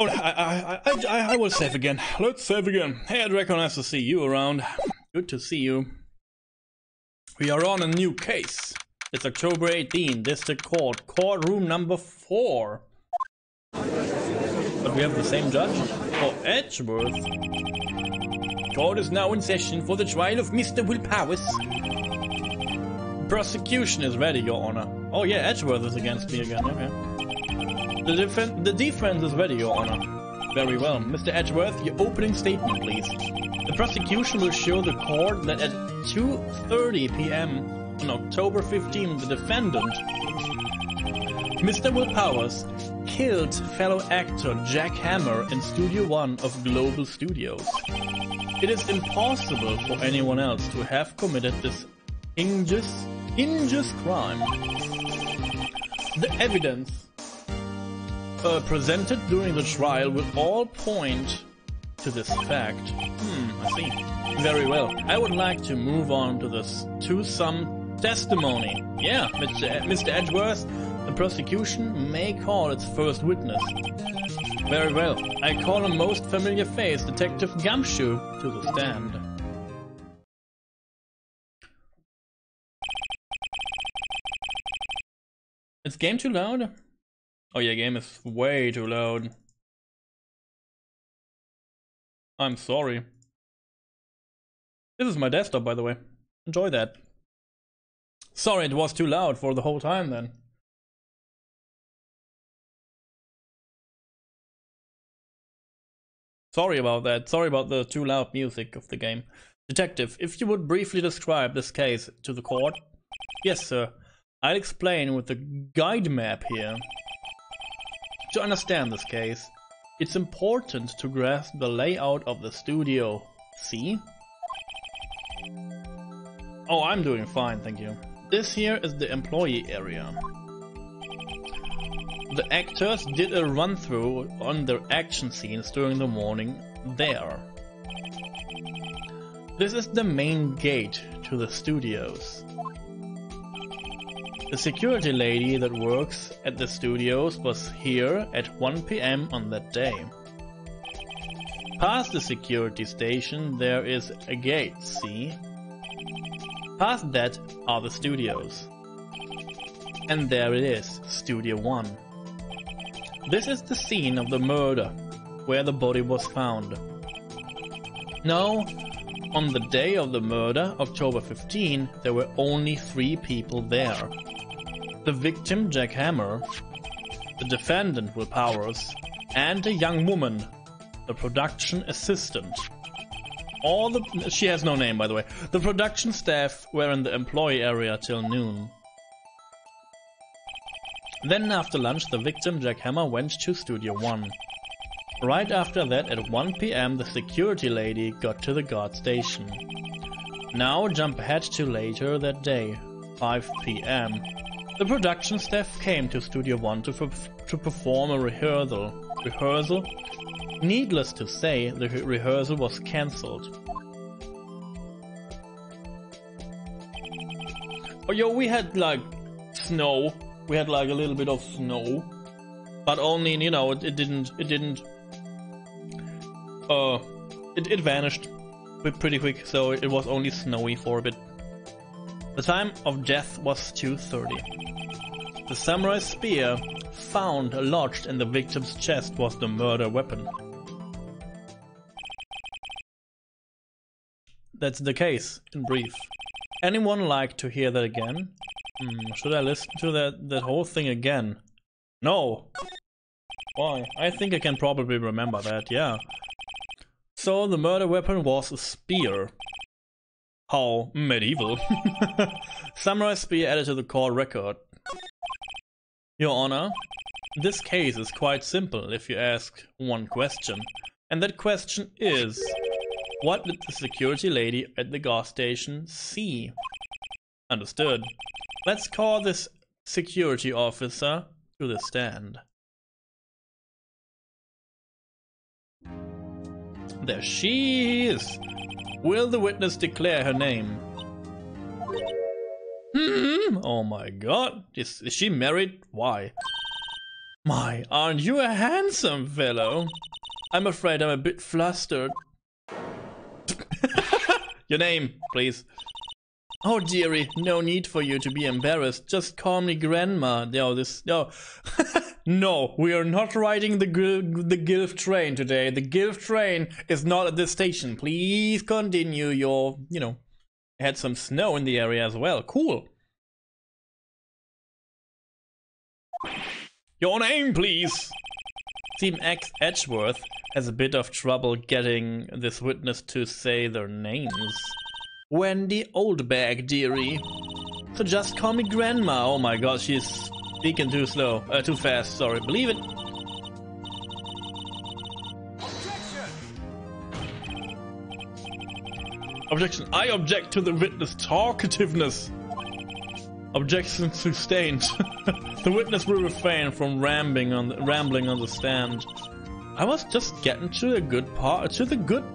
Oh, I will save again. Let's save again. Hey, Draco, nice to see you around. Good to see you. We are on a new case. It's October 18, District Court, courtroom number 4. But we have the same judge? Oh, Edgeworth. Court is now in session for the trial of Mr. Will Powers. Prosecution is ready, Your Honor. Oh yeah, Edgeworth is against me again, okay. The defense is ready, Your Honor. Very well. Mr. Edgeworth, your opening statement, please. The prosecution will show the court that at 2:30 p.m. on October 15, the defendant, Mr. Will Powers, killed fellow actor Jack Hammer in Studio One of Global Studios. It is impossible for anyone else to have committed this injurious crime. The evidence presented during the trial will all point to this fact. I see. Very well. I would like to move on to some testimony. Yeah, Mr. Edgeworth, the prosecution may call its first witness. Very well. I call a most familiar face, Detective Gumshoe, to the stand. Is game too loud? Oh yeah, game is way too loud. I'm sorry. This is my desktop, by the way. Enjoy that. Sorry, it was too loud for the whole time then. Sorry about that. Sorry about the too loud music of the game. Detective, if you would briefly describe this case to the court. Yes, sir. I'll explain with the guide map here. To understand this case, it's important to grasp the layout of the studio. See? Oh, I'm doing fine, thank you. This here is the employee area. The actors did a run-through on their action scenes during the morning there. This is the main gate to the studios. The security lady that works at the studios was here at 1 p.m. on that day. Past the security station there is a gate, see? Past that are the studios. And there it is, Studio 1. This is the scene of the murder, where the body was found. Now, on the day of the murder, October 15, there were only 3 people there. The victim, Jack Hammer, the defendant, Will Powers, and a young woman, the production assistant. She has no name, by the way. The production staff were in the employee area till noon. Then after lunch, the victim, Jack Hammer, went to Studio 1. Right after that, at 1 p.m, the security lady got to the guard station. Now jump ahead to later that day, 5 p.m. The production staff came to Studio 1 to perform a rehearsal. Needless to say, the rehearsal was cancelled. Oh yo, we had like snow. We had like a little bit of snow, but only, you know, it vanished pretty quick, so it was only snowy for a bit. The time of death was 2:30. The samurai spear found lodged in the victim's chest was the murder weapon. That's the case, in brief. Anyone like to hear that again? Should I listen to that whole thing again? No! Why? I think I can probably remember that, yeah. So the murder weapon was a spear. How medieval. Samurai spear added to the court record. Your Honor, this case is quite simple if you ask one question. And that question is, what did the security lady at the gas station see? Understood. Let's call this security officer to the stand. There she is! Will the witness declare her name? Oh my god, is she married? Why? My, aren't you a handsome fellow? I'm afraid I'm a bit flustered. Your name, please. Oh dearie, no need for you to be embarrassed. Just call me Grandma. No. No, we are not riding the Gilf train today. The Gilf train is not at this station. Please continue your, had some snow in the area as well. Cool. Your name, please. Team X Edgeworth has a bit of trouble getting this witness to say their names. Wendy Oldbag, dearie. So just call me Grandma. Oh my god, she's speaking too slow. Too fast, sorry. Believe it. Objection. I object to the witness' talkativeness. Objection sustained. The witness will refrain from rambling on the stand. I was just getting to the good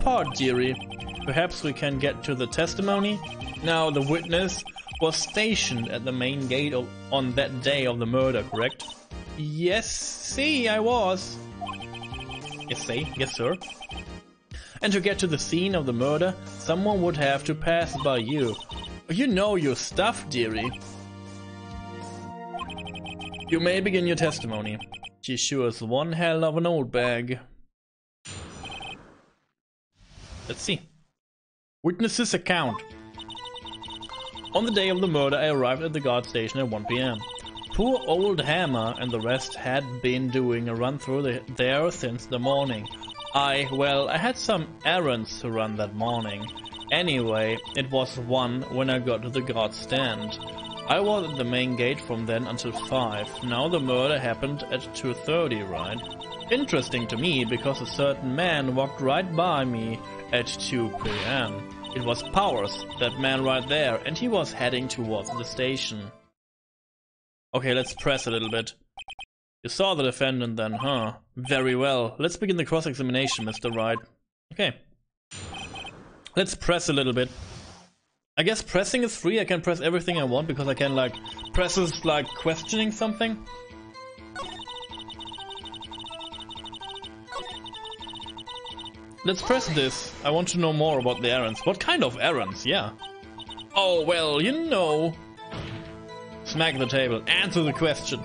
part, dearie. Perhaps we can get to the testimony? Now, the witness was stationed at the main gate on that day of the murder, correct? Yes, see, I was. Yes, see, yes, sir. And to get to the scene of the murder, someone would have to pass by you. You know your stuff, dearie. You may begin your testimony. She sure is one hell of an old bag. Let's see. Witness's account. On the day of the murder, I arrived at the guard station at 1 PM. Poor old Hammer and the rest had been doing a run through there since the morning. I had some errands to run that morning. Anyway, it was 1 when I got to the guard stand. I was at the main gate from then until 5. Now the murder happened at 2:30, right? Interesting to me, because a certain man walked right by me at 2 PM. It was Powers, that man right there, and he was heading towards the station. Okay, let's press a little bit. You saw the defendant then, huh? Very well. Let's begin the cross-examination, Mr. Wright. Okay. Let's press a little bit. I guess pressing is free. I can press everything I want because I can, press is like questioning something. Let's press this. I want to know more about the errands. What kind of errands? Yeah. Oh, well, you know. Smack the table. Answer the question.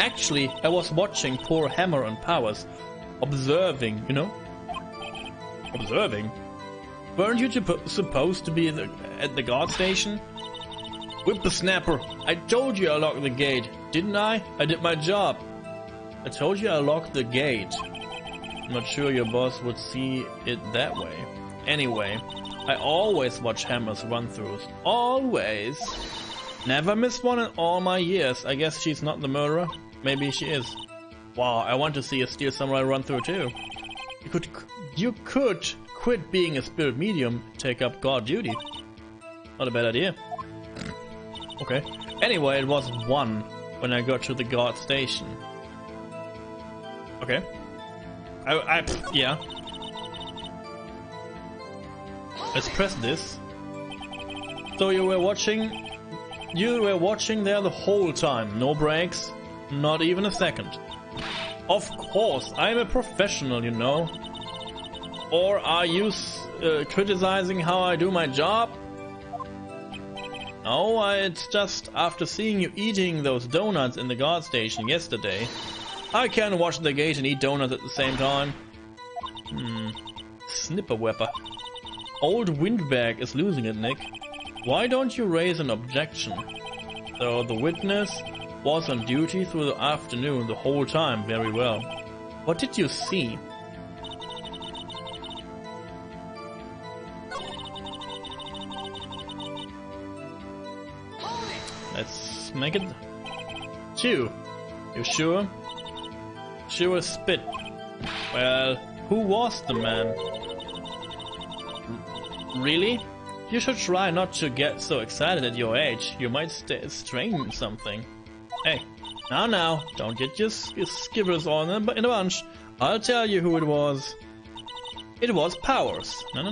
Actually, I was watching poor Hammer and Powers. Observing, Observing? Weren't you supposed to be at the guard station? Whippersnapper, I told you I locked the gate, didn't I? I did my job. I told you I locked the gate. I'm not sure your boss would see it that way. Anyway, I always watch Hammer's run-throughs. Always. Never missed one in all my years. I guess she's not the murderer. Maybe she is. Wow, I want to see a Steel Samurai run-through too. You could quit being a spirit medium, take up guard duty. Not a bad idea. Okay. Anyway, it was 1 when I got to the guard station. Okay. Yeah. Let's press this. So you were watching there the whole time, no breaks, not even a second. Of course, I'm a professional, you know. Or are you criticizing how I do my job? No, it's just after seeing you eating those donuts in the guard station yesterday. I can't watch the gate and eat donuts at the same time. Snipper-wepper. Old Windbag is losing it, Nick. Why don't you raise an objection? So the witness was on duty through the afternoon the whole time, very well. What did you see? Let's make it 2. You sure? Sure as spit. Well, who was the man? Really? You should try not to get so excited at your age. You might strain something. Hey, now, don't get your skivers on in a bunch. I'll tell you who it was. It was Powers. No.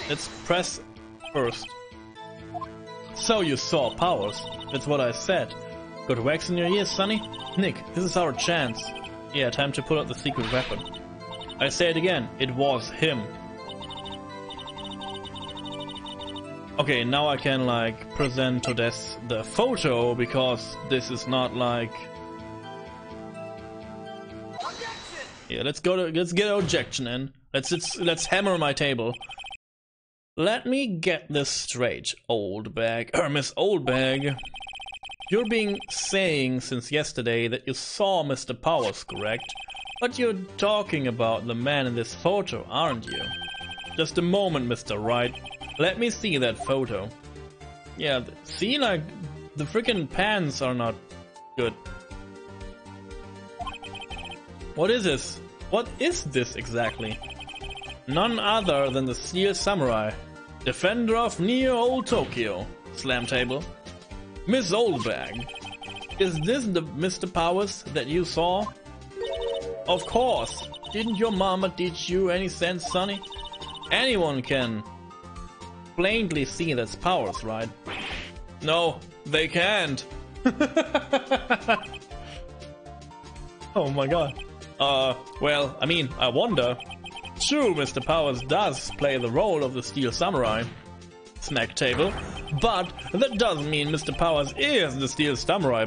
Let's press first. So you saw powers. That's what I said. Got wax in your ears, Sonny? Nick, this is our chance. Yeah, time to pull out the secret weapon. I say it again, it was him. Okay, now I can like present to this the photo, because this is not like... Yeah, let's get an objection in. Let's hammer my table. Let me get this straight, old bag. Miss Old Bag. You're been saying since yesterday that you saw Mr. Powers, correct? But you're talking about the man in this photo, aren't you? Just a moment, Mr. Wright. Let me see that photo. Yeah, see, like, the freaking pants are not good. What is this? What is this exactly? None other than the Steel Samurai, defender of Neo Old Tokyo. Slam table. Miss Oldbag, is this the Mr. Powers that you saw? Of course. Didn't your mama teach you any sense, Sonny? Anyone can plainly see that's Powers, right? No, they can't. Oh my god. Well, I mean, I wonder. True, Mr. Powers does play the role of the Steel Samurai. Snack table. But that doesn't mean Mr. Powers is the Steel Samurai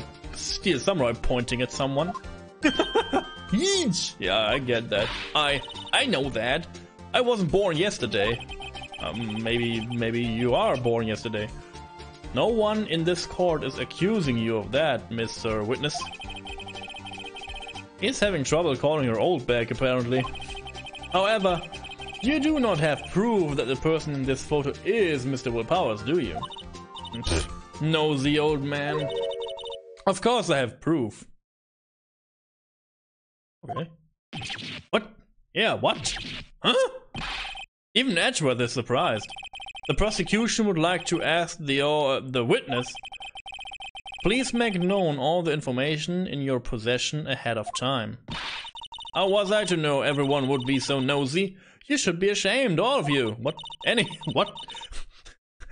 pointing at someone. Yeesh! Yeah, I get that. I know that. I wasn't born yesterday. Maybe you are born yesterday. No one in this court is accusing you of that, Mr. Witness. He's having trouble calling her old back, apparently. However, you do not have proof that the person in this photo is Mr. Will Powers, do you? Nosy old man. Of course I have proof. Okay. What? Yeah, what? Huh? Even Edgeworth is surprised. The prosecution would like to ask the witness, please make known all the information in your possession ahead of time. How was I to know everyone would be so nosy? You should be ashamed, all of you. What? What?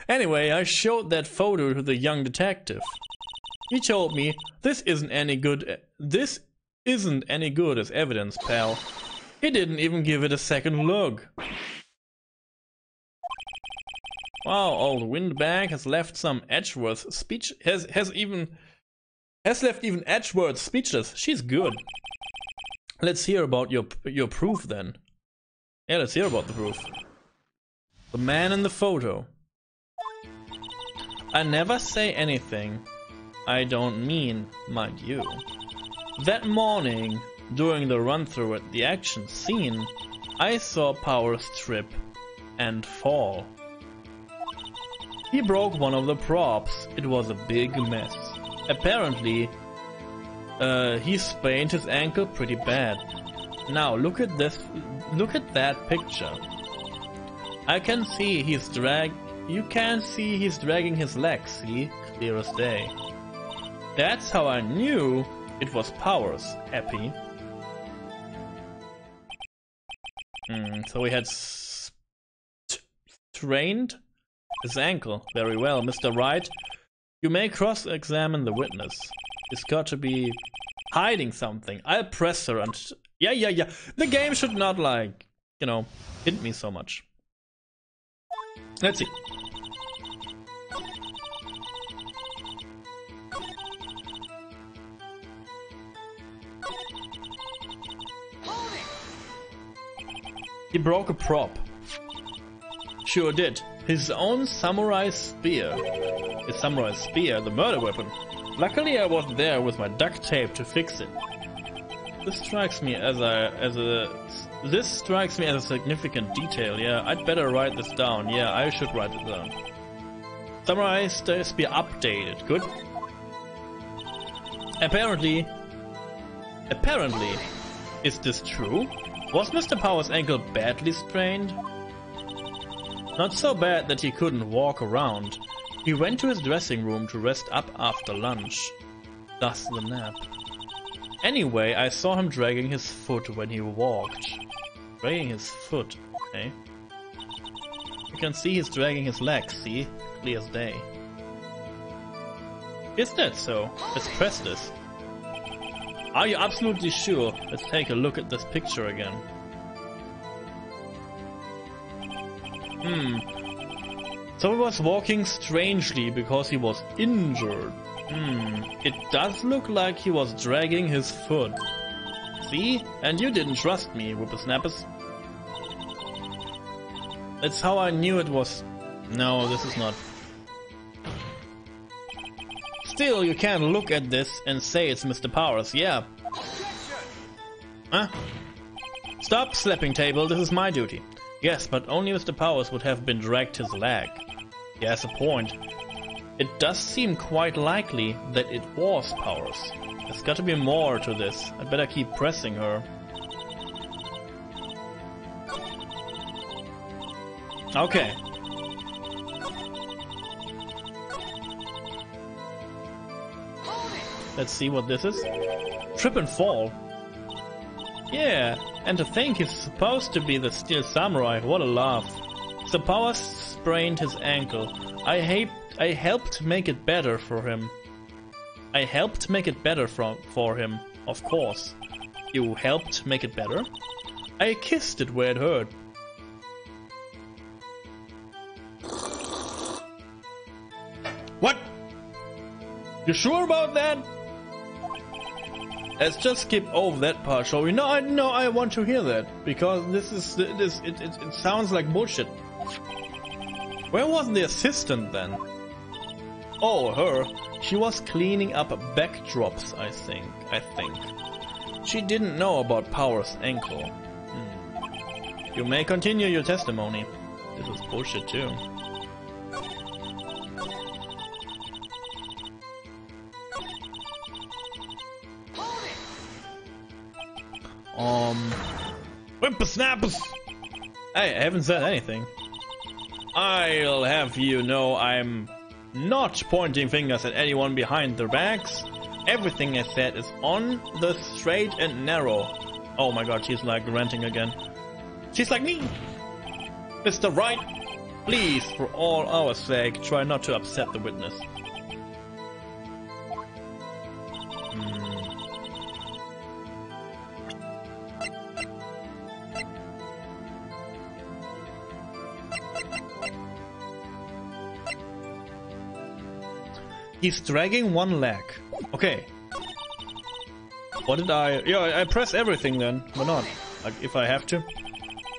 Anyway, I showed that photo to the young detective. He told me, this isn't any good as evidence, pal. He didn't even give it a second look. Wow, old Windbag has left some Edgeworth speech has left even Edgeworth speechless. She's good. Let's hear about your proof then. Yeah, let's hear about the proof. The man in the photo. I never say anything I don't mean, mind you. That morning, during the run-through at the action scene, I saw Powers trip and fall. He broke one of the props. It was a big mess. Apparently, he sprained his ankle pretty bad. Now look at this. Look at that picture. I can see he's You can see he's dragging his legs. See, clear as day. That's how I knew it was Powers. Happy. So he had strained his ankle. Very well, Mr. Wright. You may cross-examine the witness. He's got to be hiding something. I'll press her and... Yeah. The game should not, like, you know, hit me so much. Let's see. He broke a prop. Sure did. His own samurai spear. His samurai spear, the murder weapon. Luckily I wasn't there with my duct tape to fix it. This strikes me as a significant detail. Yeah, I'd better write this down. Yeah, I should write it down. Samurai spear updated. Good. Apparently, is this true? Was Mr. Powers' ankle badly sprained? Not so bad that he couldn't walk around. He went to his dressing room to rest up after lunch. Thus the nap. Anyway, I saw him dragging his foot when he walked. Dragging his foot, okay. You can see he's dragging his legs, see? Clear as day. Is that so? Let's press this. Are you absolutely sure? Let's take a look at this picture again. So he was walking strangely because he was injured. It does look like he was dragging his foot. See? And you didn't trust me, whippersnappers. That's how I knew it was... No, this is not... Still, you can't look at this and say it's Mr. Powers, yeah. Huh? Stop, slapping table, this is my duty. Yes, but only Mr. Powers would have been dragged his leg. He has a point. It does seem quite likely that it was Powers. There's got to be more to this. I better keep pressing her. Okay. Let's see what this is. Trip and fall. Yeah, and to think he's supposed to be the Steel Samurai. What a laugh. So Powers sprained his ankle. I helped make it better for him. I helped make it better for him, of course. You helped make it better? I kissed it where it hurt. What? You sure about that? Let's just skip over that part, shall we? No, I want to hear that because it sounds like bullshit. Where was the assistant then? Oh, her. She was cleaning up backdrops, I think. She didn't know about Powers' ankle. You may continue your testimony. This is bullshit too. Whippersnappers! Hey, I haven't said anything. I'll have you know I'm not pointing fingers at anyone behind their backs. Everything I said is on the straight and narrow. Oh my god, she's like ranting again. She's like me! Mr. Wright, please, for all our sake, try not to upset the witness. He's dragging one leg. Okay. What did I... Yeah, I press everything then. Why not? Like, if I have to.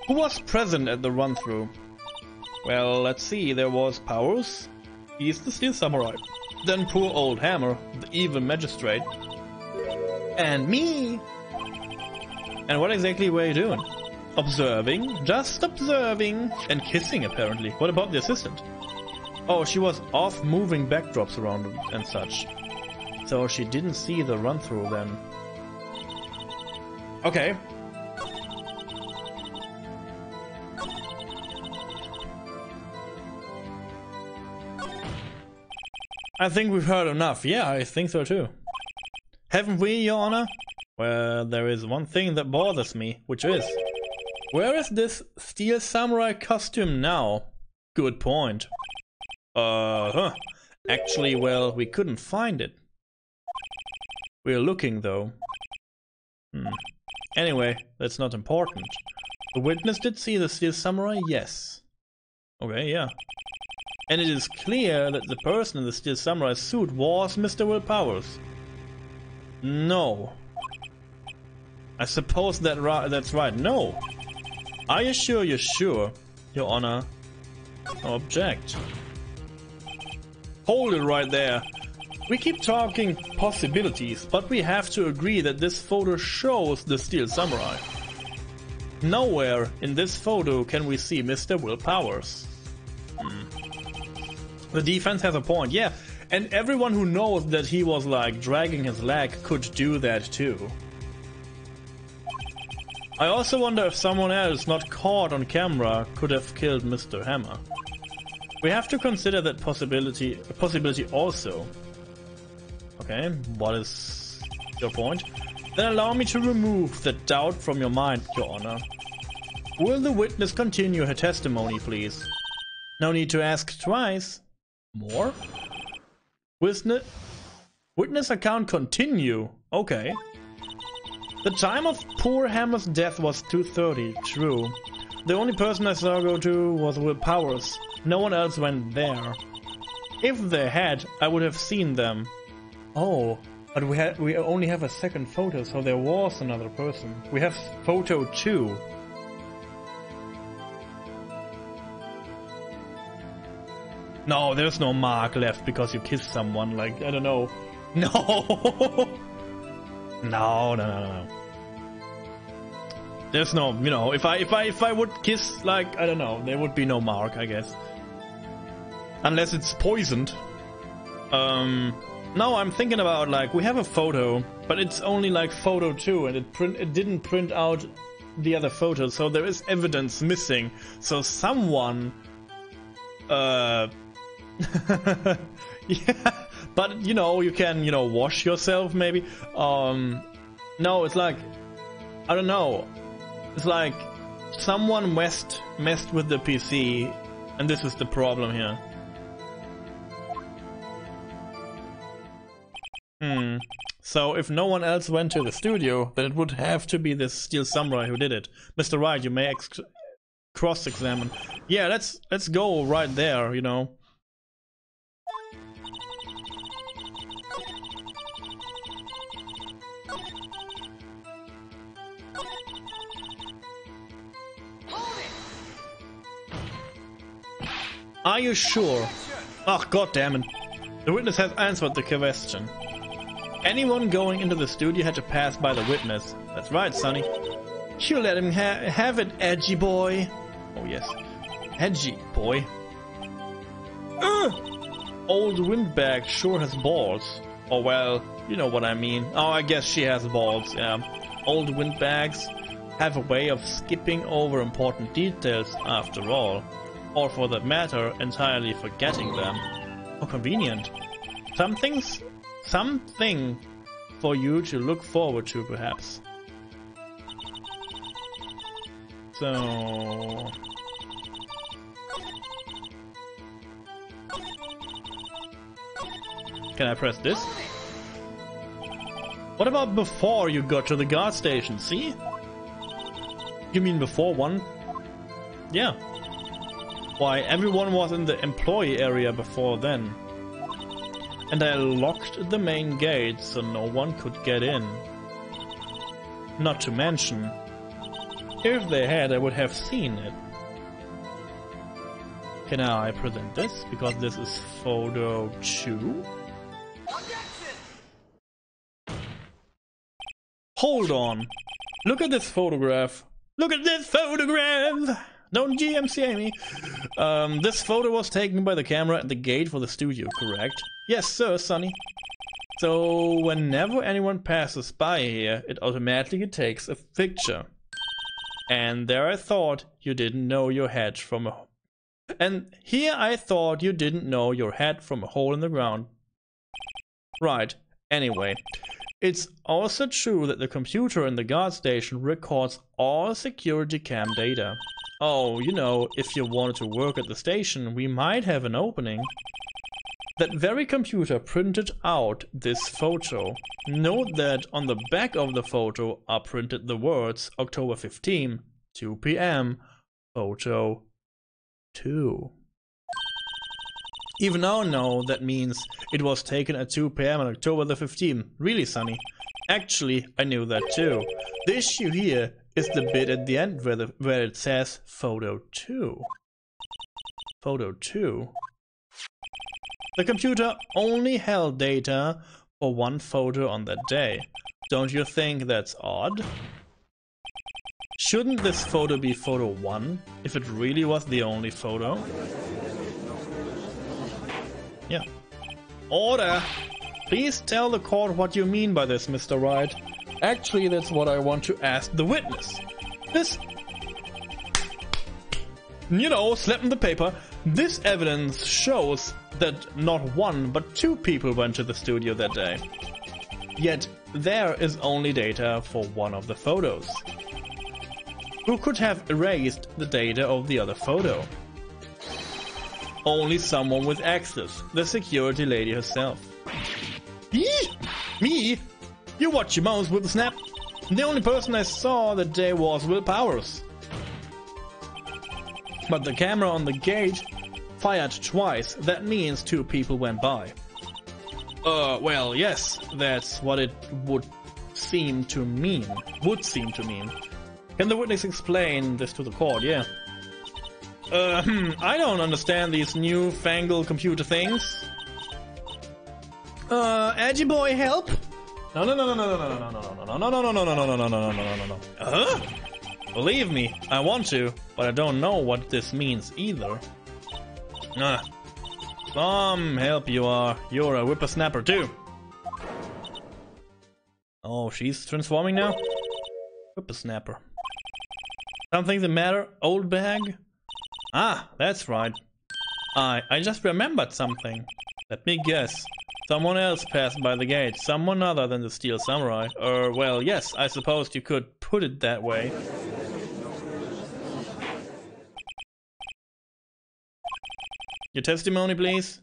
Who was present at the run-through? Well, let's see. There was Powers. He's the Steel Samurai. Then poor old Hammer, the evil magistrate. And me! And what exactly were you doing? Observing. Just observing. And kissing, apparently. What about the assistant? Oh, she was off moving backdrops around and such. So she didn't see the run-through then. Okay. I think we've heard enough. Yeah, I think so too. Haven't we, Your Honor? Well, there is one thing that bothers me, which is... Where is this Steel Samurai costume now? Good point. Actually, well, we couldn't find it. We're looking, though. Anyway, that's not important. The witness did see the Steel Samurai, yes. Okay, yeah. And it is clear that the person in the Steel Samurai suit was Mr. Will Powers. No. I suppose that's right. No. Are you sure you're sure, Your Honor? No object. Hold it right there. We keep talking possibilities, but we have to agree that this photo shows the Steel Samurai. Nowhere in this photo can we see Mr. Will Powers. The defense has a point, yeah, and everyone who knows that he was like dragging his leg could do that too. I also wonder if someone else not caught on camera could have killed Mr. Hammer. We have to consider that possibility also. Okay, what is your point? Then allow me to remove the doubt from your mind, Your Honor. Will the witness continue her testimony, please? No need to ask twice. More? Witness account continue. Okay. The time of poor Hammer's death was 2:30. True. The only person I saw go to was Will Powers. No one else went there. If they had, I would have seen them. Oh, but we only have a second photo, so there was another person. We have photo 2. No, there's no mark left because you kissed someone, like, I don't know. No! No. There's no, you know, if I would kiss, like, I don't know, there would be no mark, I guess. Unless it's poisoned. No, I'm thinking about, like, we have a photo, but it's only like photo 2, and it didn't print out the other photos, so there is evidence missing. So someone, yeah, but you know, you can, you know, wash yourself maybe. No, it's like, I don't know. It's like someone messed with the PC, and this is the problem here. So if no one else went to the studio, then it would have to be this Steel Samurai who did it. Mr. Wright, you may cross-examine. Yeah, let's go right there, you know. Are you sure? Oh, goddammit. The witness has answered the question. Anyone going into the studio had to pass by the witness. That's right, Sonny. You let him have it, edgy boy. Oh, yes. Edgy boy. Old windbag sure has balls. Oh, well, you know what I mean. Oh, I guess she has balls, yeah. Old windbags have a way of skipping over important details after all. Or for that matter, entirely forgetting them. How convenient. Something for you to look forward to, perhaps. So... Can I press this? What about before you got to the guard station, see? You mean before one? Yeah. Why, everyone was in the employee area before then. And I locked the main gate so no one could get in. Not to mention, if they had, I would have seen it. Can I present this? Because this is photo 2? Hold on. Look at this photograph. Look at this photograph! Don't GMCA me. This photo was taken by the camera at the gate for the studio, correct? Yes, sir, Sonny. So, whenever anyone passes by here, it automatically takes a picture. And there I thought you didn't know your head from a... And here I thought you didn't know your head from a hole in the ground. Right, anyway. It's also true that the computer in the guard station records all security cam data. Oh, you know, if you wanted to work at the station, we might have an opening. That very computer printed out this photo. Note that on the back of the photo are printed the words October 15, 2 p.m, photo 2. Even now, no, that means it was taken at 2 p.m. on October the 15th. Really, Sonny? Actually, I knew that too. The issue here is the bit at the end where it says photo 2. Photo 2? The computer only held data for one photo on that day. Don't you think that's odd? Shouldn't this photo be photo 1, if it really was the only photo? Yeah. Order! Please tell the court what you mean by this, Mr. Wright. Actually, that's what I want to ask the witness. This... You know, slap in the paper. This evidence shows that not one, but 2 people went to the studio that day. Yet, there is only data for one of the photos. Who could have erased the data of the other photo? Only someone with access, the security lady herself. Eee! Me? You watch your mouth, Whippersnap. The only person I saw that day was Will Powers. But the camera on the gate fired twice. That means 2 people went by. Well, yes, that's what it would seem to mean. Can the witness explain this to the court? Yeah. I don't understand these newfangled computer things. Edgy boy, help! No. Huh? Believe me, I want to, but I don't know what this means either. Some help you are. You're a whippersnapper too. Oh, she's transforming now? Whippersnapper. Something the matter, old bag? Ah, that's right. I just remembered something. Let me guess. Someone else passed by the gate. Someone other than the Steel Samurai. Well, yes, I suppose you could put it that way. Your testimony, please.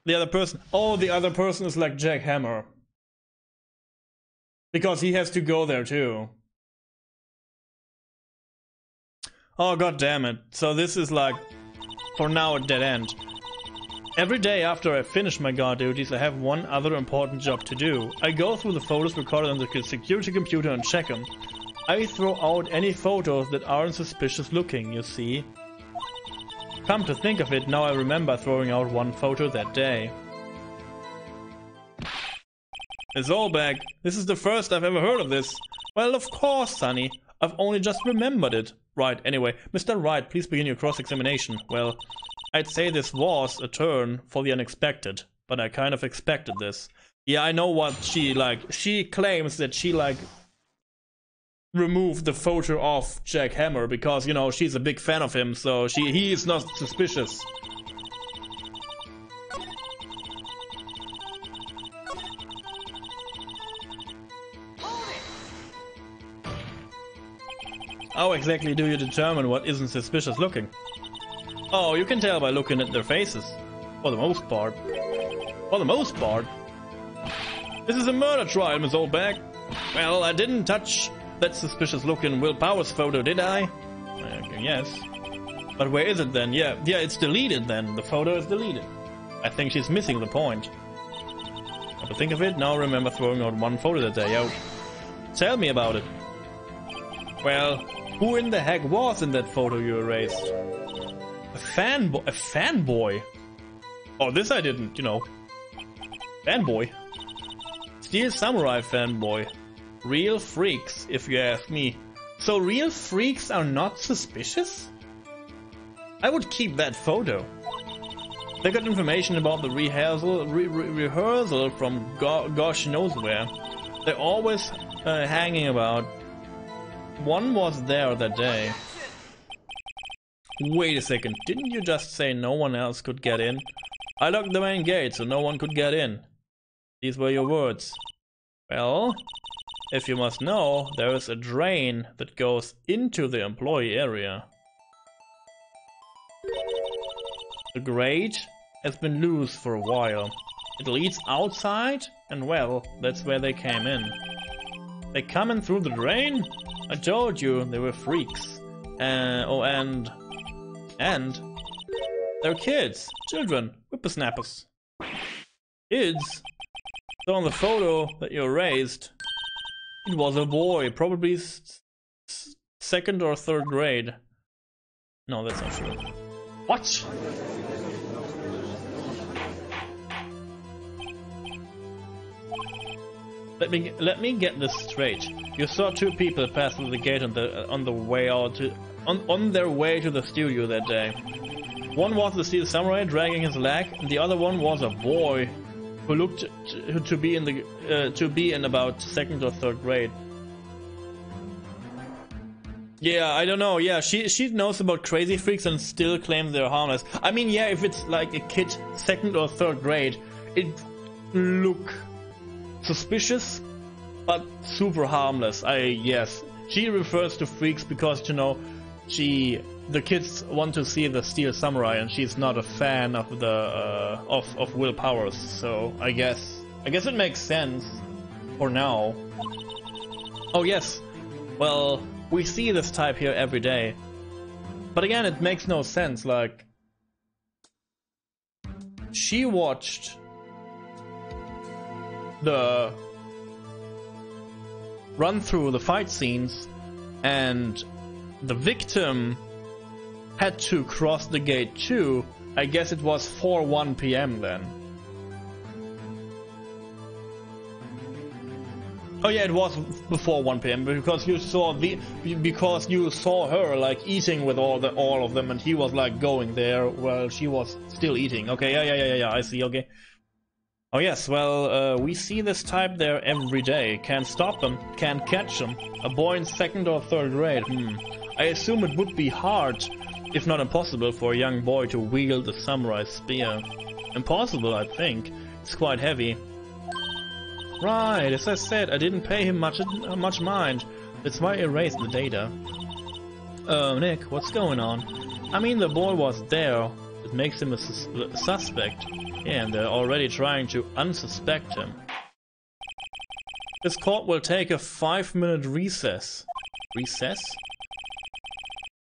The other person. Oh, the other person is like Jack Hammer. Because he has to go there too. Oh, god damn it. So this is like, for now, a dead end. Every day after I finish my guard duties, I have one other important job to do. I go through the photos recorded on the security computer and check them. I throw out any photos that aren't suspicious looking, you see. Come to think of it, now I remember throwing out one photo that day. It's all back. This is the first I've ever heard of this. Well, of course, Sonny. I've only just remembered it. Right, anyway, Mr. Wright, please begin your cross-examination. Well, I'd say this was a turn for the unexpected, but I kind of expected this. Yeah, I know what she claims that she, removed the photo of Jack Hammer because, you know, she's a big fan of him, so he is not suspicious. How exactly do you determine what isn't suspicious looking? Oh, you can tell by looking at their faces. For the most part. For the most part? This is a murder trial, Miss Oldbag. Well, I didn't touch that suspicious looking Will Powers photo, did I? Yes. But where is it then? Yeah, it's deleted then. The photo is deleted. I think she's missing the point. Come to think of it, now I remember throwing out one photo that day. Yo, tell me about it. Well, who in the heck was in that photo you erased? A fanboy? Oh, this I didn't, you know. Fanboy. Steel Samurai fanboy. Real freaks, if you ask me. So real freaks are not suspicious? I would keep that photo. They got information about the rehearsal from gosh knows where. They're always hanging about. One was there that day. Wait a second, didn't you just say no one else could get in? I locked the main gate so no one could get in. These were your words. Well, if you must know, there is a drain that goes into the employee area. The grate has been loose for a while. It leads outside, and well, that's where they came in. They come in through the drain? I told you they were freaks. And they're kids, children, whippersnappers. Kids? So on the photo that you erased, it was a boy, probably second or third grade. No, that's not true. What? Let me get this straight. You saw 2 people pass through the gate on their way to the studio that day. One was the Steel Samurai dragging his leg, and the other one was a boy who looked to be in about second or third grade. Yeah, I don't know. Yeah, she knows about crazy freaks and still claims they're harmless. I mean, yeah, if it's like a kid second or third grade, it look suspicious, but super harmless. Yes, she refers to freaks because, you know, the kids want to see the Steel Samurai, and she's not a fan of the of Will Powers. So I guess it makes sense for now. Oh yes, well, we see this type here every day, but again, it makes no sense. Like, she watched the run through the fight scenes, and the victim had to cross the gate too. I guess it was 1 p.m. then. Oh yeah, it was before 1 p.m. because you saw her like eating with all of them, and he was like going there while she was still eating. Okay, yeah, I see. Okay. Oh yes, well, we see this type there every day. Can't stop them, can't catch them. A boy in 2nd or 3rd grade. I assume it would be hard, if not impossible, for a young boy to wield the samurai spear. Impossible, I think. It's quite heavy. Right, as I said, I didn't pay him much mind. That's why I erased the data. Nick, what's going on? I mean, the boy was there. It makes him a suspect. Yeah, and they're already trying to unsuspect him. This court will take a 5-minute recess. Recess?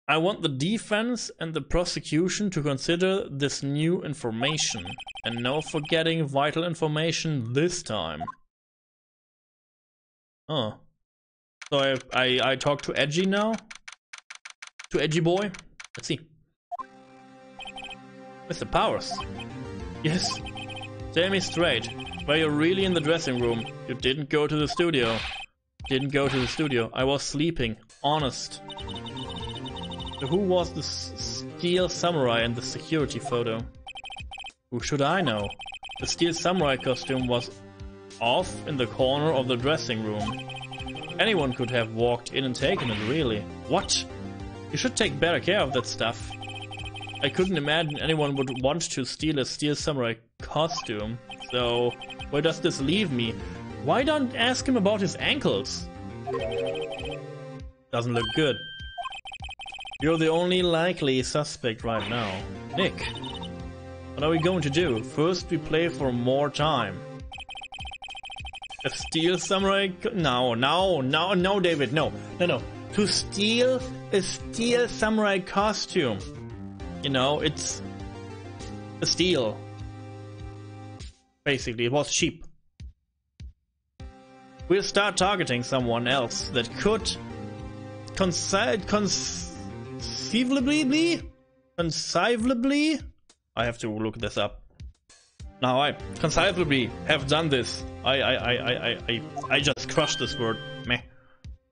I want the defense and the prosecution to consider this new information. And no forgetting vital information this time. Oh. So I talk to Edgy now? To Edgy boy? Let's see. Mr. Powers. Yes. Tell me straight. Were you really in the dressing room? You didn't go to the studio. Didn't go to the studio. I was sleeping. Honest. So who was the Steel Samurai in the security photo? Who should I know? The Steel Samurai costume was off in the corner of the dressing room. Anyone could have walked in and taken it, really. What? You should take better care of that stuff. I couldn't imagine anyone would want to steal a Steel Samurai costume. So, where does this leave me? Why don't ask him about his ankles? Doesn't look good. You're the only likely suspect right now. Nick, what are we going to do? First, we play for more time. A Steel Samurai... No, David, no. To steal a Steel Samurai costume. You know, it's a steal. Basically, it was cheap. We'll start targeting someone else that could conceivably, I have to look this up. Now I conceivably have done this. I just crushed this word. Meh.